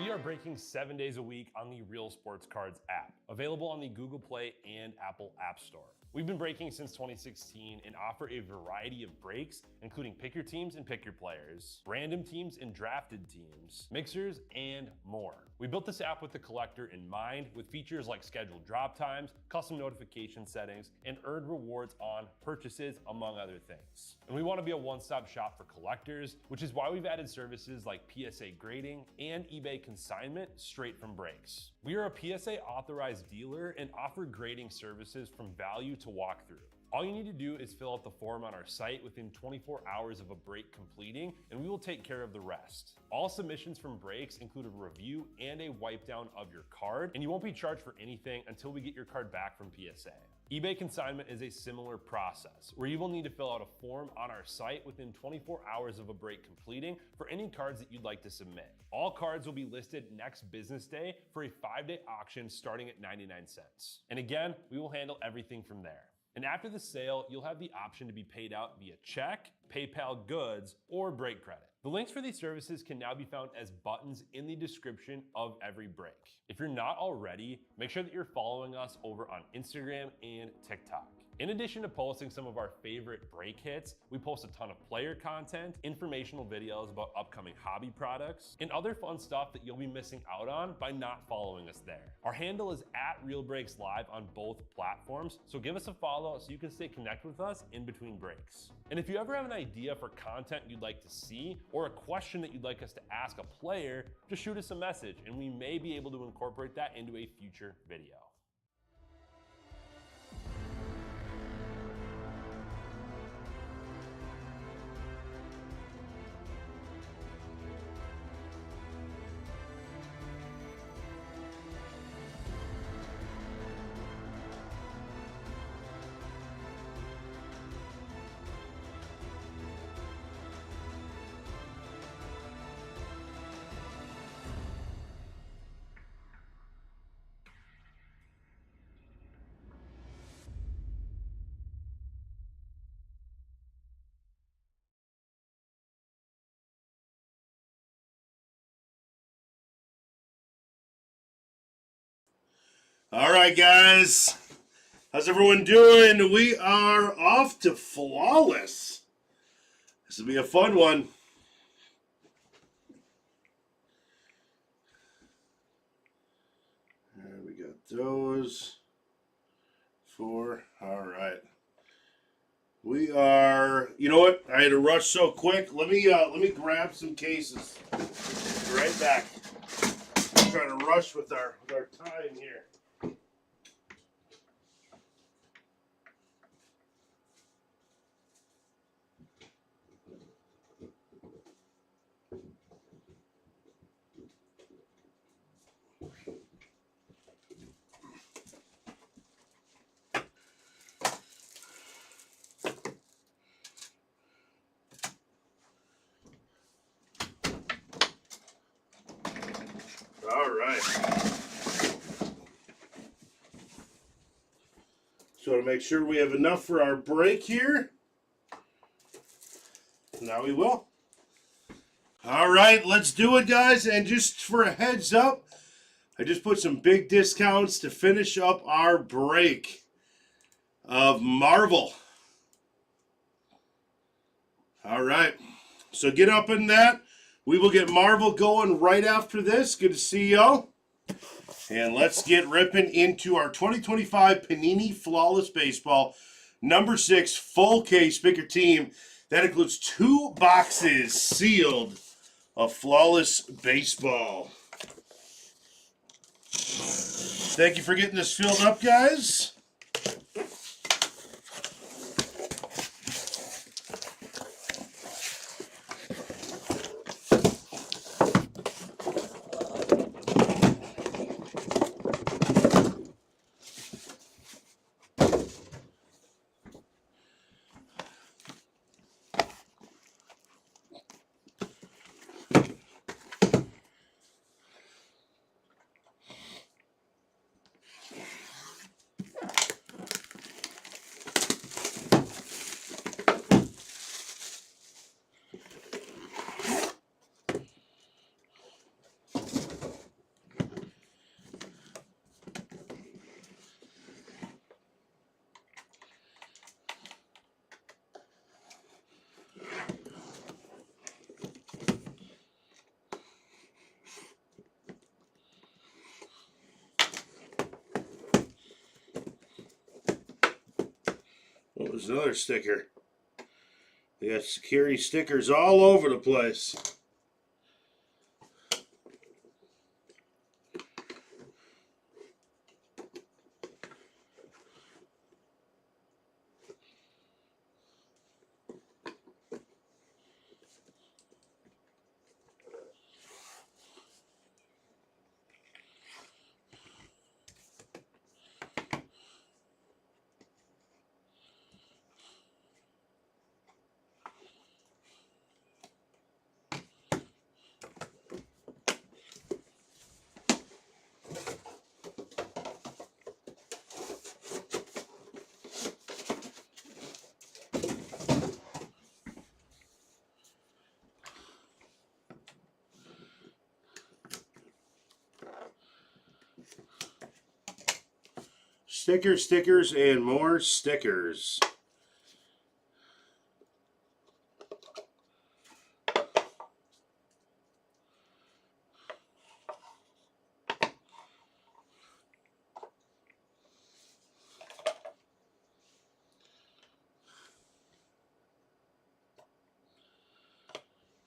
We are breaking 7 days a week on the Real Sports Cards app, available on the Google Play and Apple App Store. We've been breaking since 2016 and offer a variety of breaks, including pick your teams and pick your players, random teams and drafted teams, mixers, and more. We built this app with the collector in mind, with features like scheduled drop times, custom notification settings, and earned rewards on purchases, among other things. And we want to be a one-stop shop for collectors, which is why we've added services like PSA grading and eBay consignment straight from breaks. We are a PSA authorized dealer and offer grading services from value to walkthrough. All you need to do is fill out the form on our site within 24 hours of a break completing, and we will take care of the rest. All submissions from breaks include a review and a wipe down of your card, and you won't be charged for anything until we get your card back from PSA. eBay consignment is a similar process, where you will need to fill out a form on our site within 24 hours of a break completing for any cards that you'd like to submit. All cards will be listed next business day for a 5-day auction starting at 99 cents. And again, we will handle everything from there. And after the sale, you'll have the option to be paid out via check, PayPal goods, or break credit. The links for these services can now be found as buttons in the description of every break. If you're not already, make sure that you're following us over on Instagram and TikTok. In addition to posting some of our favorite break hits, we post a ton of player content, informational videos about upcoming hobby products, and other fun stuff that you'll be missing out on by not following us there. Our handle is @RealBreaksLive on both platforms, so give us a follow so you can stay connected with us in between breaks. And if you ever have an idea for content you'd like to see, or a question that you'd like us to ask a player, just shoot us a message and we may be able to incorporate that into a future video. All right, guys. How's everyone doing? We are off to Flawless. This will be a fun one. There we got those. 4. All right. We are. You know what? I had to rush so quick. Let me grab some cases. Be right back. I'm trying to rush with our time here. All right. So to make sure we have enough for our break here. Now we will. All right, let's do it, guys. And just for a heads up, I just put some big discounts to finish up our break of Marvel. All right. So get up in that. We will get Marvel going right after this. Good to see y'all. And let's get ripping into our 2025 Panini Flawless Baseball number 6 full case pick your team. That includes 2 boxes sealed of Flawless Baseball. Thank you for getting this filled up, guys. there's another sticker. They got security stickers all over the place. Stickers, stickers, and more stickers.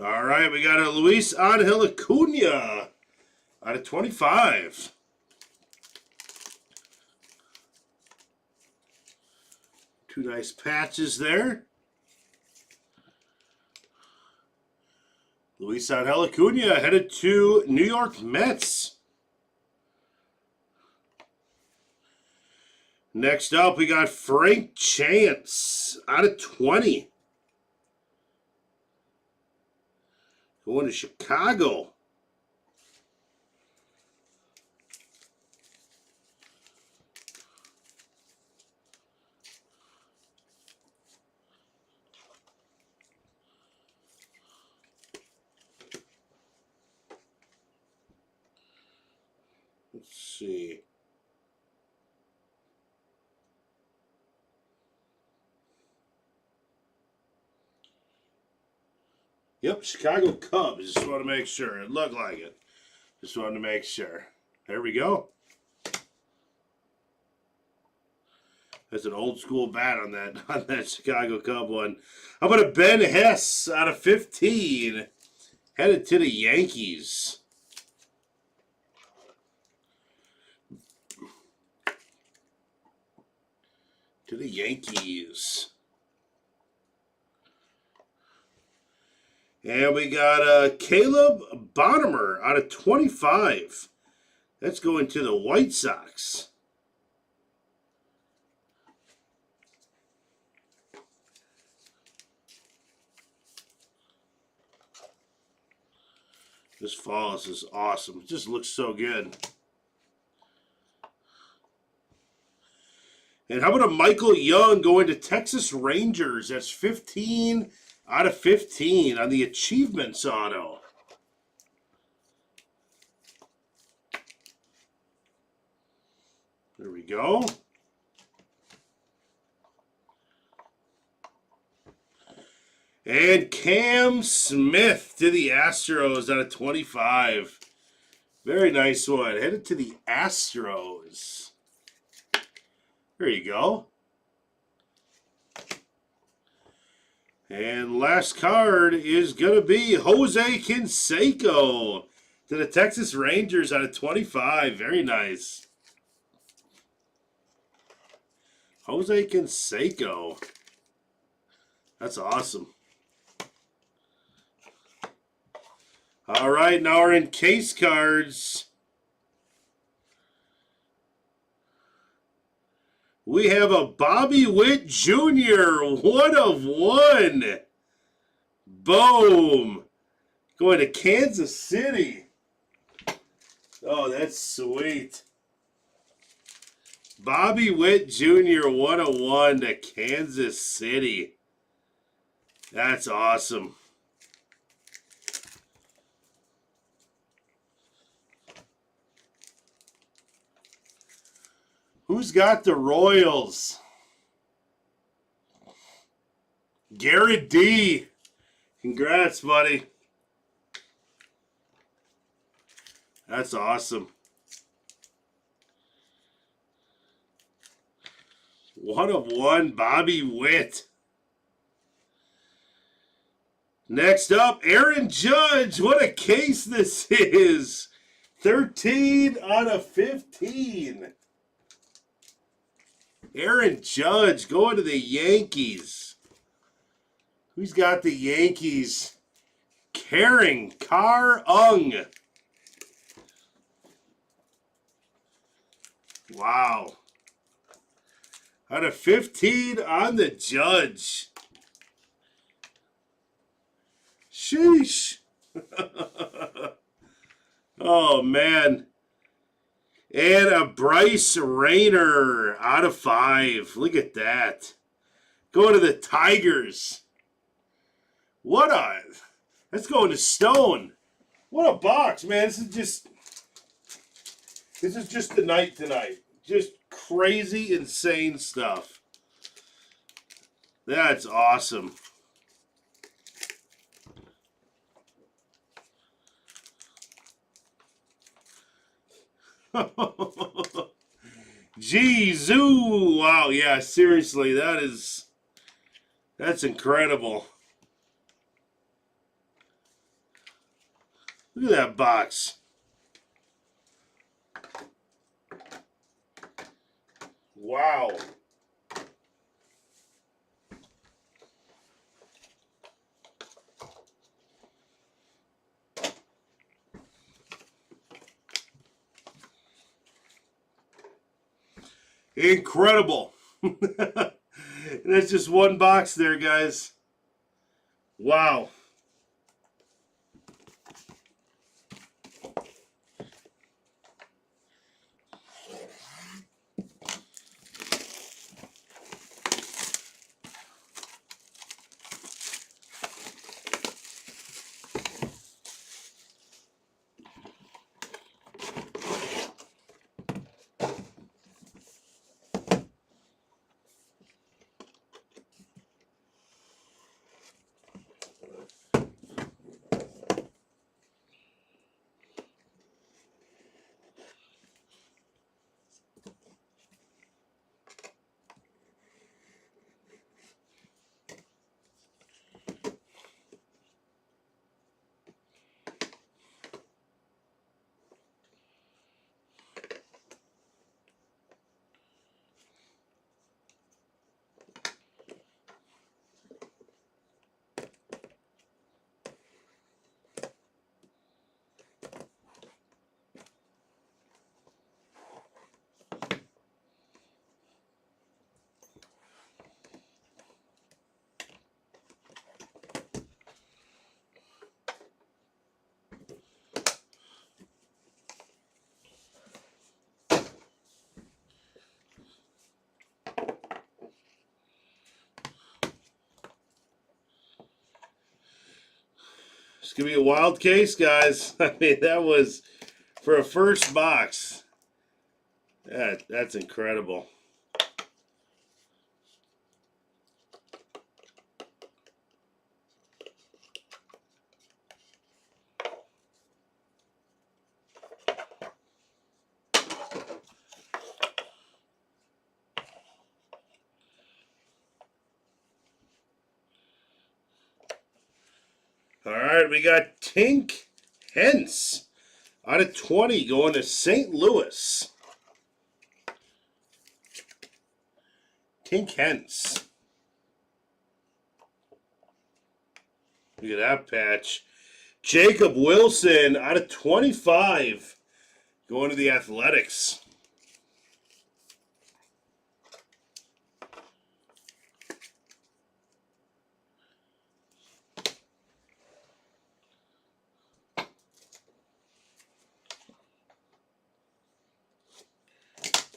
All right, we got a Luis Angel Acuna out of 25. Two nice patches there. Luis Angel Acuna headed to New York Mets. Next up, we got Frank Chance out of 20. Going to Chicago. Let's see. Yep, Chicago Cubs. Just want to make sure. It looked like it. Just wanted to make sure. There we go. That's an old school bat on that Chicago Cub one. How about a Ben Hess out of 15? Headed to the Yankees. To the Yankees. And we got Caleb Bonnemer out of 25. That's going to the White Sox. This fall is awesome. It just looks so good. And how about a Michael Young going to Texas Rangers? That's 15 out of 15 on the Achievements auto. There we go. And Cam Smith to the Astros out of 25. Very nice one. Headed to the Astros. There you go. And last card is going to be Jose Canseco to the Texas Rangers out of 25. Very nice. Jose Canseco. That's awesome. All right, now we're in case cards. We have a Bobby Witt Jr. 1/1. Boom. Going to Kansas City. Oh, that's sweet. Bobby Witt Jr. 1/1 to Kansas City. That's awesome. Who's got the Royals? Garrett D. Congrats, buddy. That's awesome. 1/1, Bobby Witt. Next up, Aaron Judge. What a case this is. 13/15. Aaron Judge going to the Yankees. Who's got the Yankees? Carrying Ung. Wow. Out of 15 on the Judge. Sheesh. Oh, man. And a Bryce Rayner out of 5. Look at that. Going to the Tigers. What a... That's going to Stone. What a box, man. This is just the night tonight. Just crazy, insane stuff. That's awesome. Zoo. Wow, yeah, seriously, that's incredible. Look at that box. Wow. Incredible. And that's just one box there, guys. Wow. It's going to be a wild case, guys. I mean, that was, for a first box, that's incredible. All right, we got Tink Hence out of 20 going to St. Louis. Tink Hence. Look at that patch. Jacob Wilson out of 25 going to the Athletics.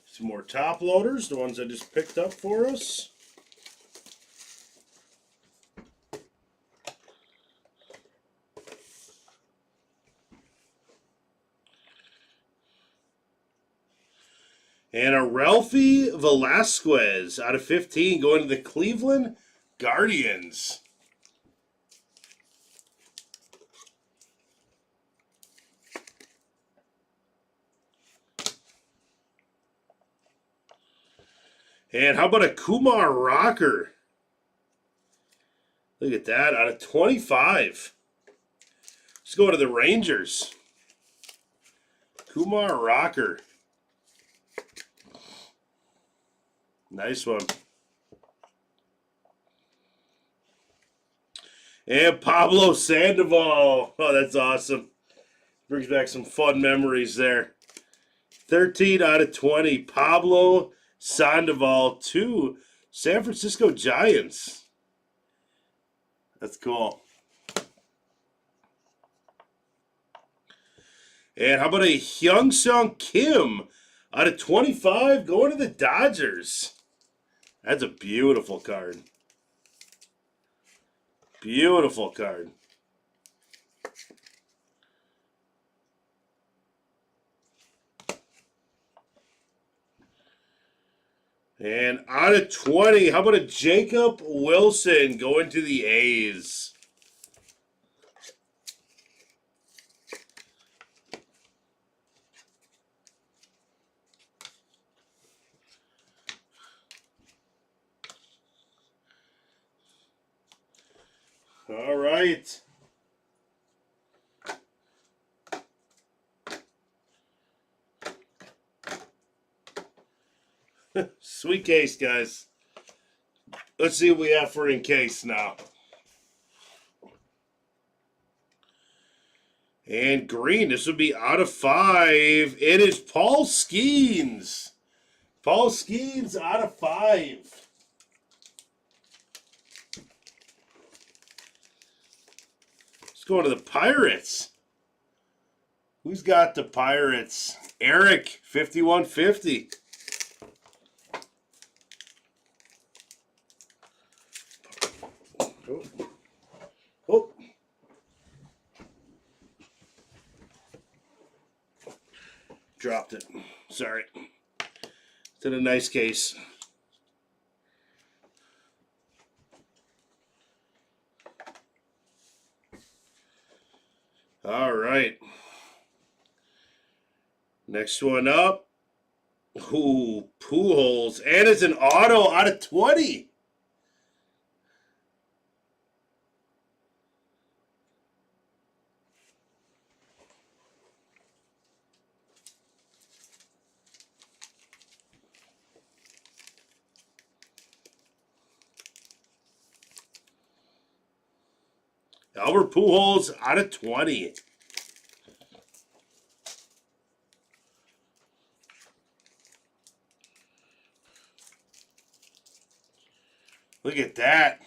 Some more top loaders, the ones I just picked up for us. And a Ralphie Velasquez out of 15 going to the Cleveland Guardians. And how about a Kumar Rocker? Look at that, out of 25. Let's go to the Rangers. Kumar Rocker. Nice one. And Pablo Sandoval. Oh, that's awesome. Brings back some fun memories there. 13 out of 20. Pablo Sandoval to San Francisco Giants. That's cool. And how about a Hyung-Sung Kim out of 25 going to the Dodgers? That's a beautiful card. Beautiful card. And out of 20, how about a Jacob Wilson going to the A's? All right. Sweet case, guys. Let's see what we have for in case now. And green, this would be out of 5. It is Paul Skeens. Paul Skeens out of 5. Let's go to the Pirates. Who's got the Pirates? Eric, 5150. Oh. Dropped it. Sorry. It's in a nice case. All right. Next one up. Ooh, Pujols. And it's an auto out of 20. Albert Pujols out of 20. Look at that.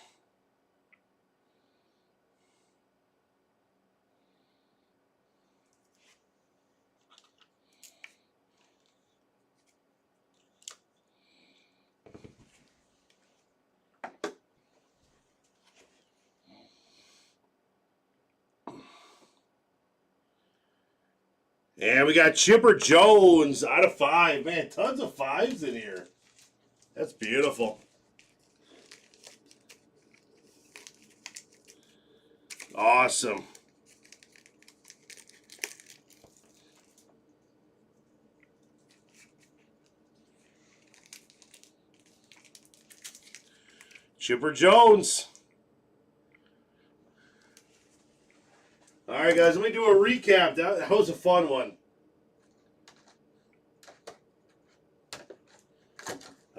And we got Chipper Jones out of 5. Man, tons of 5s in here. That's beautiful. Awesome. Chipper Jones. All right, guys, let me do a recap. That was a fun one.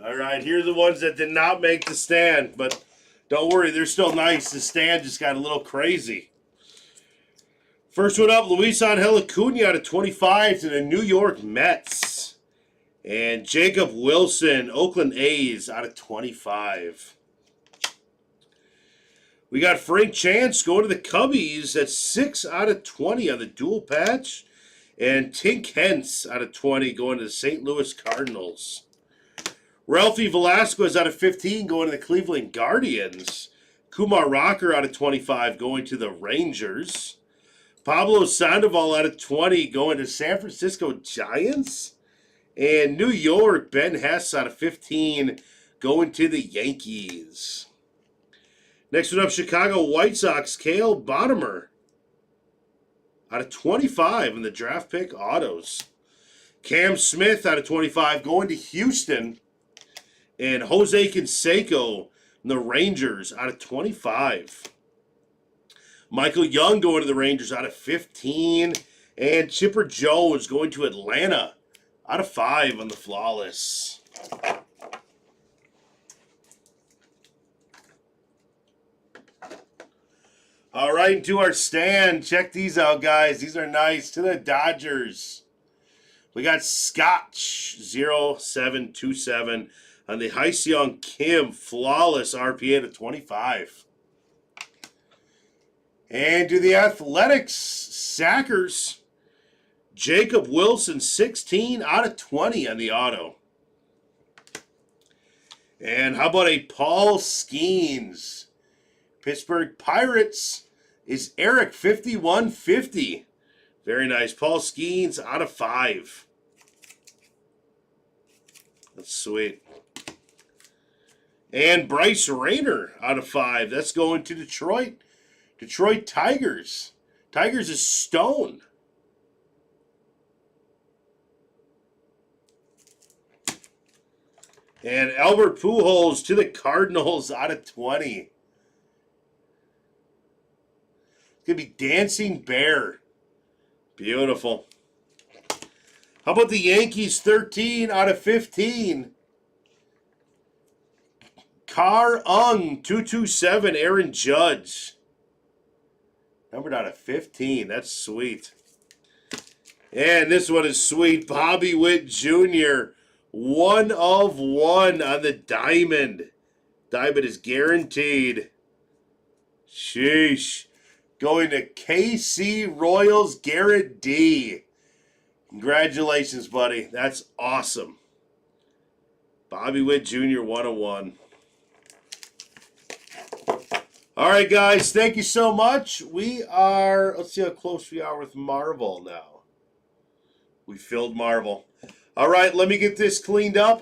All right, here's the ones that did not make the stand, but don't worry, they're still nice. The stand just got a little crazy. First one up, Luis Angel Acuna out of 25 to the New York Mets. And Jacob Wilson, Oakland A's out of 25. We got Frank Chance going to the Cubbies at 6 out of 20 on the dual patch. And Tink Hence out of 20 going to the St. Louis Cardinals. Ralphie Velasquez out of 15 going to the Cleveland Guardians. Kumar Rocker out of 25 going to the Rangers. Pablo Sandoval out of 20 going to San Francisco Giants. And New York, Ben Hess out of 15 going to the Yankees. Next one up, Chicago White Sox, Cale Bonnemer out of 25 in the draft pick autos. Cam Smith out of 25 going to Houston. And Jose Canseco, the Rangers, out of 25. Michael Young going to the Rangers out of 15. And Chipper Jones going to Atlanta out of 5 on the Flawless. All right, into our stand. Check these out, guys. These are nice. To the Dodgers. We got Scotch 0727 on the Hyseong Kim Flawless RPA to 25. And to the Athletics Sackers, Jacob Wilson 16 out of 20 on the auto. And how about a Paul Skeens? Pittsburgh Pirates is Eric 5150. Very nice. Paul Skeens out of 5. That's sweet. And Bryce Rayner out of 5. That's going to Detroit. Detroit Tigers. Tigers is Stone. And Albert Pujols to the Cardinals out of 20. It's going to be Dancing Bear. Beautiful. How about the Yankees 13 out of 15? Car Ung 227 Aaron Judge. Numbered out of 15. That's sweet. And this one is sweet. Bobby Witt Jr. 1 of 1 on the Diamond. Diamond is guaranteed. Sheesh. Going to KC Royals, Garrett D. Congratulations, buddy. That's awesome. Bobby Witt Jr. 1 of 1. All right, guys. Thank you so much. Let's see how close we are with Marvel now. We filled Marvel. All right, let me get this cleaned up.